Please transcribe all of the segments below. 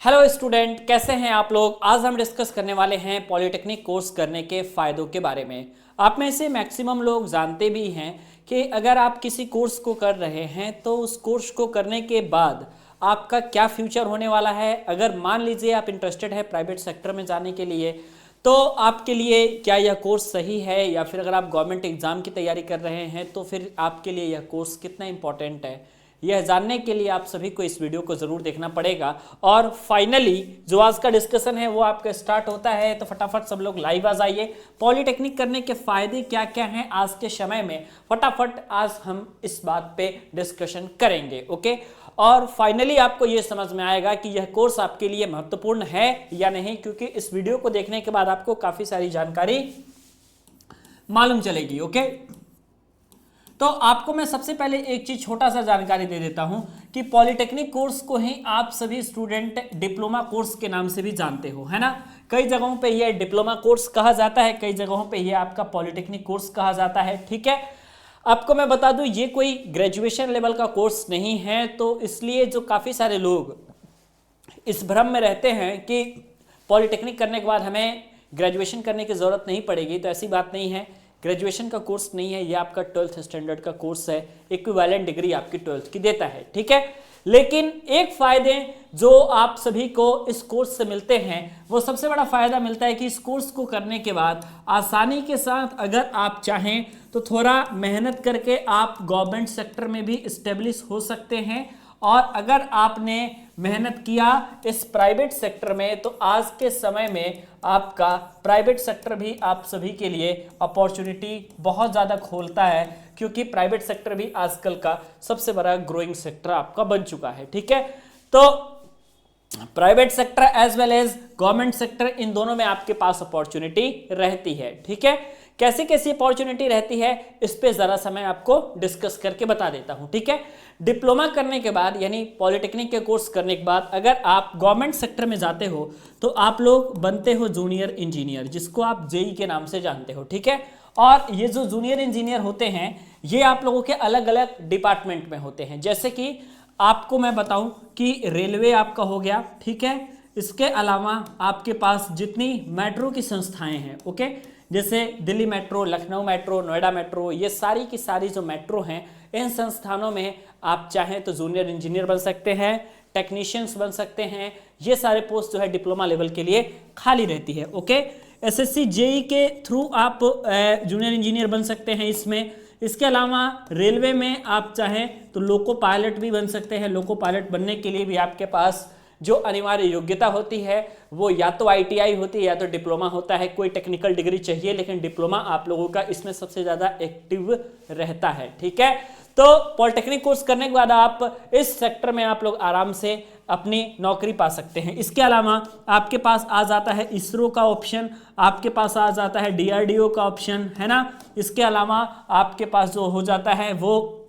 Hello student, कैसे हैं आप लोग। आज हम डिस्कस करने वाले हैं पॉलिटेक्निक कोर्स करने के फ़ायदों के बारे में। आप में से मैक्सिमम लोग जानते भी हैं कि अगर आप किसी कोर्स को कर रहे हैं तो उस कोर्स को करने के बाद आपका क्या फ्यूचर होने वाला है। अगर मान लीजिए आप इंटरेस्टेड है प्राइवेट सेक्टर में जाने के लिए, तो आपके लिए क्या यह कोर्स सही है, या फिर अगर आप गवर्नमेंट एग्ज़ाम की तैयारी कर रहे हैं तो फिर आपके लिए यह कोर्स कितना इंपॉर्टेंट है, यह जानने के लिए आप सभी को इस वीडियो को ज़रूर देखना पड़ेगा। और फाइनली जो आज का डिस्कशन है वो आपका स्टार्ट होता है, तो फटाफट सब लोग लाइव आ जाइए। पॉलिटेक्निक करने के फ़ायदे क्या क्या हैं आज के समय में, फटाफट आज हम इस बात पे डिस्कशन करेंगे। ओके, और फाइनली आपको ये समझ में आएगा कि यह कोर्स आपके लिए महत्वपूर्ण है या नहीं, क्योंकि इस वीडियो को देखने के बाद आपको काफ़ी सारी जानकारी मालूम चलेगी। ओके, तो आपको मैं सबसे पहले एक चीज छोटा सा जानकारी दे देता हूं कि पॉलिटेक्निक कोर्स को ही आप सभी स्टूडेंट डिप्लोमा कोर्स के नाम से भी जानते हो, है ना। कई जगहों पे ये डिप्लोमा कोर्स कहा जाता है, कई जगहों पे ये आपका पॉलिटेक्निक कोर्स कहा जाता है। ठीक है, आपको मैं बता दूं ये कोई ग्रेजुएशन लेवल का कोर्स नहीं है, तो इसलिए जो काफ़ी सारे लोग इस भ्रम में रहते हैं कि पॉलिटेक्निक करने के बाद हमें ग्रेजुएशन करने की ज़रूरत नहीं पड़ेगी, तो ऐसी बात नहीं है। ग्रेजुएशन का कोर्स नहीं है, ये आपका 12th स्टैंडर्ड का कोर्स है, इक्विवेलेंट डिग्री आपकी 12th की देता है। ठीक है, लेकिन एक फ़ायदे जो आप सभी को इस कोर्स से मिलते हैं, वो सबसे बड़ा फ़ायदा मिलता है कि इस कोर्स को करने के बाद आसानी के साथ अगर आप चाहें तो थोड़ा मेहनत करके आप गवर्नमेंट सेक्टर में भी इस्टेब्लिश हो सकते हैं। और अगर आपने मेहनत किया इस प्राइवेट सेक्टर में, तो आज के समय में आपका प्राइवेट सेक्टर भी आप सभी के लिए अपॉर्चुनिटी बहुत ज़्यादा खोलता है, क्योंकि प्राइवेट सेक्टर भी आजकल का सबसे बड़ा ग्रोइंग सेक्टर आपका बन चुका है। ठीक है, तो private sector as well as government sector, इन दोनों में आपके पास अपॉर्चुनिटी रहती है। ठीक है, कैसी कैसी अपॉर्चुनिटी रहती है इस पे जरा सा मैं आपको डिस्कस करके बता देता हूं। ठीक है, डिप्लोमा करने के बाद यानी पॉलिटेक्निक के कोर्स करने के बाद अगर आप गवर्नमेंट सेक्टर में जाते हो तो आप लोग बनते हो जूनियर इंजीनियर, जिसको आप जेई के नाम से जानते हो। ठीक है, और ये जो जूनियर इंजीनियर होते हैं ये आप लोगों के अलग अलग डिपार्टमेंट में होते हैं। जैसे कि आपको मैं बताऊं कि रेलवे आपका हो गया, ठीक है, इसके अलावा आपके पास जितनी मेट्रो की संस्थाएं हैं, ओके, जैसे Delhi metro, Lucknow metro, Noida metro, ये सारी की सारी जो मेट्रो हैं, इन संस्थानों में आप चाहें तो जूनियर इंजीनियर बन सकते हैं, टेक्नीशियंस बन सकते हैं। ये सारे पोस्ट जो है डिप्लोमा लेवल के लिए खाली रहती है। ओके, एसएससी जेई के थ्रू आप जूनियर इंजीनियर बन सकते हैं इसमें। इसके अलावा रेलवे में आप चाहें तो लोको पायलट भी बन सकते हैं। लोको पायलट बनने के लिए भी आपके पास जो अनिवार्य योग्यता होती है वो या तो आईटीआई होती है या तो डिप्लोमा होता है। कोई टेक्निकल डिग्री चाहिए, लेकिन डिप्लोमा आप लोगों का इसमें सबसे ज़्यादा एक्टिव रहता है। ठीक है, तो पॉलिटेक्निक कोर्स करने के बाद आप इस सेक्टर में आप लोग आराम से अपनी नौकरी पा सकते हैं। इसके अलावा आपके पास आ जाता है इसरो का ऑप्शन, आपके पास आ जाता है डीआरडीओ का ऑप्शन, है ना। इसके अलावा आपके पास जो हो जाता है वो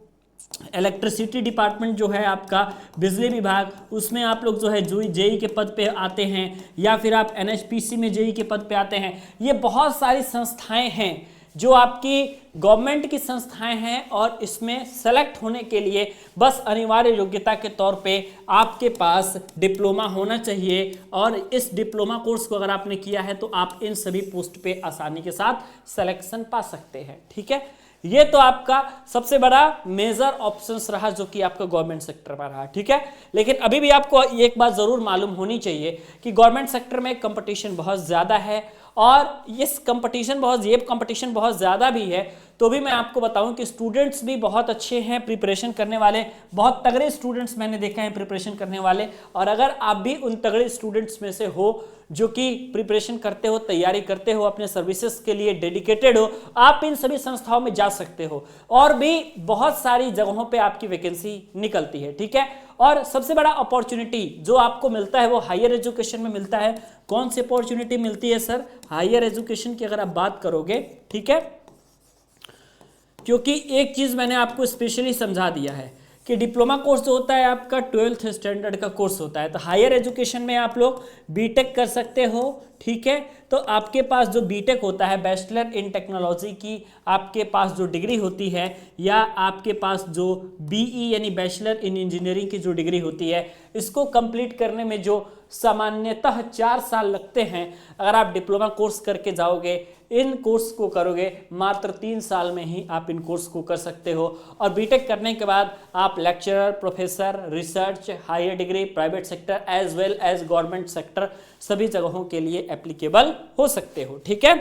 इलेक्ट्रिसिटी डिपार्टमेंट जो है आपका, बिजली विभाग, उसमें आप लोग जो है जेई के पद पे आते हैं, या फिर आप एनएचपीसी में जेई के पद पे आते हैं। ये बहुत सारी संस्थाएं हैं जो आपकी गवर्नमेंट की संस्थाएं हैं, और इसमें सेलेक्ट होने के लिए बस अनिवार्य योग्यता के तौर पे आपके पास डिप्लोमा होना चाहिए। और इस डिप्लोमा कोर्स को अगर आपने किया है तो आप इन सभी पोस्ट पे आसानी के साथ सिलेक्शन पा सकते हैं। ठीक है, ये तो आपका सबसे बड़ा मेजर ऑप्शंस रहा जो कि आपका गवर्नमेंट सेक्टर में रहा। ठीक है, लेकिन अभी भी आपको एक बात जरूर मालूम होनी चाहिए कि गवर्नमेंट सेक्टर में कंपटीशन बहुत ज़्यादा है, और ये कंपटीशन बहुत ज़्यादा भी है। तो भी मैं आपको बताऊं कि स्टूडेंट्स भी बहुत अच्छे हैं प्रिपरेशन करने वाले, बहुत तगड़े स्टूडेंट्स मैंने देखे हैं प्रिपरेशन करने वाले। और अगर आप भी उन तगड़े स्टूडेंट्स में से हो जो कि प्रिपरेशन करते हो, तैयारी करते हो, अपने सर्विसेज के लिए डेडिकेटेड हो, आप इन सभी संस्थाओं में जा सकते हो, और भी बहुत सारी जगहों पे आपकी वैकेंसी निकलती है। ठीक है, और सबसे बड़ा अपॉर्चुनिटी जो आपको मिलता है वो हायर एजुकेशन में मिलता है। कौन सी अपॉर्चुनिटी मिलती है सर? हायर एजुकेशन की अगर आप बात करोगे, ठीक है, क्योंकि एक चीज मैंने आपको स्पेशली समझा दिया है कि डिप्लोमा कोर्स जो होता है आपका 12th स्टैंडर्ड का कोर्स होता है, तो हायर एजुकेशन में आप लोग बीटेक कर सकते हो। ठीक है, तो आपके पास जो बीटेक होता है, बैचलर इन टेक्नोलॉजी की आपके पास जो डिग्री होती है, या आपके पास जो बीई यानी बैचलर इन इंजीनियरिंग की जो डिग्री होती है, इसको कंप्लीट करने में जो सामान्यतः 4 साल लगते हैं, अगर आप डिप्लोमा कोर्स करके जाओगे, इन कोर्स को करोगे, मात्र 3 साल में ही आप इन कोर्स को कर सकते हो। और बीटेक करने के बाद आप lecturer, professor, research, higher degree, private sector as well as government sector, सभी जगहों के लिए एप्लीकेबल हो सकते हो। ठीक है,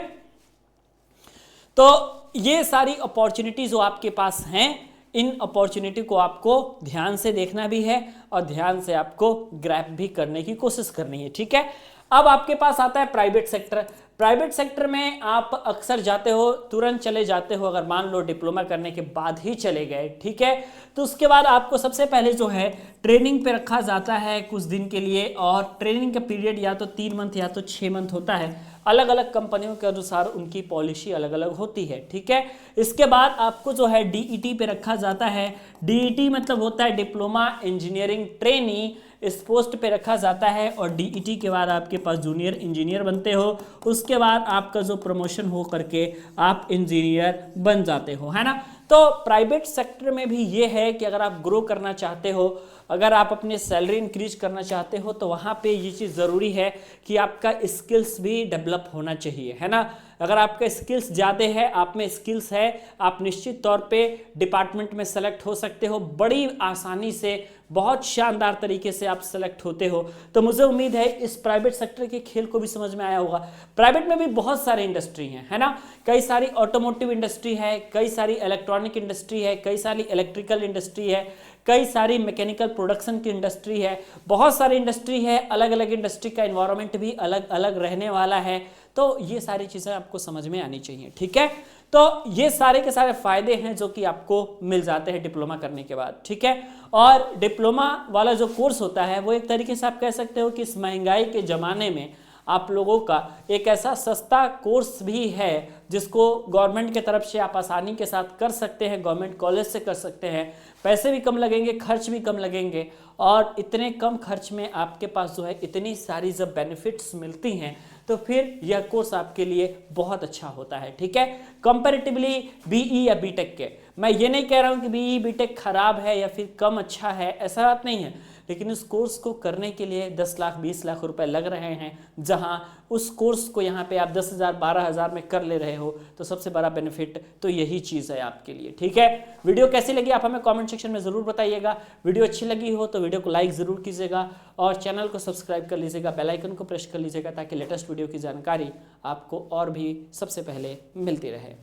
तो ये सारी अपॉर्चुनिटी जो आपके पास हैं, इन अपॉर्चुनिटी को आपको ध्यान से देखना भी है और ध्यान से आपको ग्रैब भी करने की कोशिश करनी है। ठीक है, अब आपके पास आता है प्राइवेट सेक्टर। प्राइवेट सेक्टर में आप अक्सर जाते हो, तुरंत चले जाते हो, अगर मान लो डिप्लोमा करने के बाद ही चले गए, ठीक है, तो उसके बाद आपको सबसे पहले जो है ट्रेनिंग पे रखा जाता है कुछ दिन के लिए, और ट्रेनिंग का पीरियड या तो 3 मंथ या तो 6 मंथ होता है। अलग अलग कंपनियों के अनुसार उनकी पॉलिसी अलग अलग होती है। ठीक है, इसके बाद आपको जो है डीईटी पे रखा जाता है। डीईटी मतलब होता है डिप्लोमा इंजीनियरिंग ट्रेनी, इस पोस्ट पे रखा जाता है, और डीईटी के बाद आपके पास जूनियर इंजीनियर बनते हो। उसके बाद आपका जो प्रमोशन हो करके आप इंजीनियर बन जाते हो, है ना। तो प्राइवेट सेक्टर में भी ये है कि अगर आप ग्रो करना चाहते हो, अगर आप अपनी सैलरी इंक्रीज करना चाहते हो, तो वहाँ पे ये चीज़ ज़रूरी है कि आपका स्किल्स भी डेवलप होना चाहिए, है ना। अगर आपका स्किल्स ज़्यादा है, आप में स्किल्स है, आप निश्चित तौर पे डिपार्टमेंट में सेलेक्ट हो सकते हो, बड़ी आसानी से, बहुत शानदार तरीके से आप सेलेक्ट होते हो। तो मुझे उम्मीद है इस प्राइवेट सेक्टर के खेल को भी समझ में आया होगा। प्राइवेट में भी बहुत सारे इंडस्ट्री हैं, है ना। कई सारी ऑटोमोटिव इंडस्ट्री है, कई सारी इलेक्ट्रॉनिक इंडस्ट्री है, कई सारी इलेक्ट्रिकल इंडस्ट्री है, कई सारी मैकेनिकल प्रोडक्शन की इंडस्ट्री है, बहुत सारी इंडस्ट्री है। अलग अलग इंडस्ट्री का एनवायरनमेंट भी अलग अलग रहने वाला है। तो ये सारी चीज़ें आपको समझ में आनी चाहिए। ठीक है, तो ये सारे के सारे फायदे हैं जो कि आपको मिल जाते हैं डिप्लोमा करने के बाद। ठीक है, और डिप्लोमा वाला जो कोर्स होता है वो एक तरीके से आप कह सकते हो कि इस महंगाई के ज़माने में आप लोगों का एक ऐसा सस्ता कोर्स भी है जिसको गवर्नमेंट के तरफ से आप आसानी के साथ कर सकते हैं, गवर्नमेंट कॉलेज से कर सकते हैं। पैसे भी कम लगेंगे, खर्च भी कम लगेंगे, और इतने कम खर्च में आपके पास जो है इतनी सारी जब बेनिफिट्स मिलती हैं, तो फिर यह कोर्स आपके लिए बहुत अच्छा होता है। ठीक है, कंपैरेटिवली बीई या बीटेक के, मैं ये नहीं कह रहा हूँ कि बीई बीटेक खराब है या फिर कम अच्छा है, ऐसा बात नहीं है, लेकिन उस कोर्स को करने के लिए 10 लाख 20 लाख रुपए लग रहे हैं, जहां उस कोर्स को यहाँ पे आप 10,000 12,000 में कर ले रहे हो, तो सबसे बड़ा बेनिफिट तो यही चीज़ है आपके लिए। ठीक है, वीडियो कैसी लगी आप हमें कमेंट सेक्शन में ज़रूर बताइएगा। वीडियो अच्छी लगी हो तो वीडियो को लाइक ज़रूर कीजिएगा, और चैनल को सब्सक्राइब कर लीजिएगा, बेल आइकन को प्रेस कर लीजिएगा, ताकि लेटेस्ट वीडियो की जानकारी आपको और भी सबसे पहले मिलती रहे।